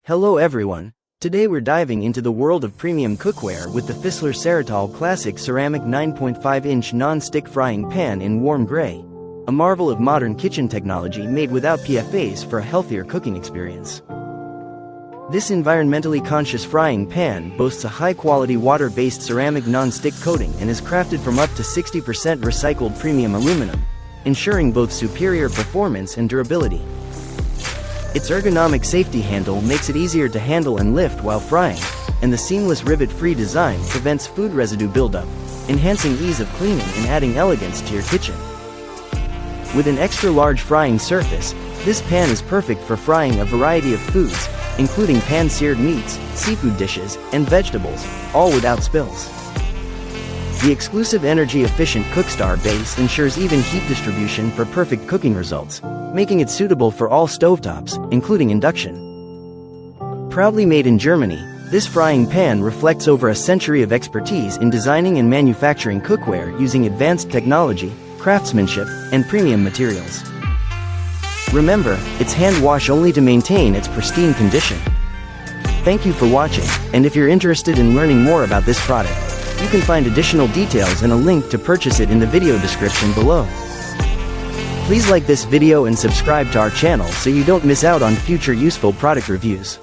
Hello everyone. Today we're diving into the world of premium cookware with the Fissler Ceratal Classic Ceramic 9.5-inch non-stick frying pan in warm gray. A marvel of modern kitchen technology made without PFAS for a healthier cooking experience. This environmentally conscious frying pan boasts a high-quality water-based ceramic non-stick coating and is crafted from up to 60% recycled premium aluminum, ensuring both superior performance and durability. Its ergonomic safety handle makes it easier to handle and lift while frying, and the seamless rivet-free design prevents food residue buildup, enhancing ease of cleaning and adding elegance to your kitchen. With an extra-large frying surface, this pan is perfect for frying a variety of foods, including pan-seared meats, seafood dishes, and vegetables, all without spills. The exclusive energy-efficient Cookstar base ensures even heat distribution for perfect cooking results, making it suitable for all stovetops, including induction. Proudly made in Germany, this frying pan reflects over a century of expertise in designing and manufacturing cookware using advanced technology, craftsmanship, and premium materials. Remember, it's hand wash only to maintain its pristine condition. Thank you for watching, and if you're interested in learning more about this product, you can find additional details and a link to purchase it in the video description below. Please like this video and subscribe to our channel so you don't miss out on future useful product reviews.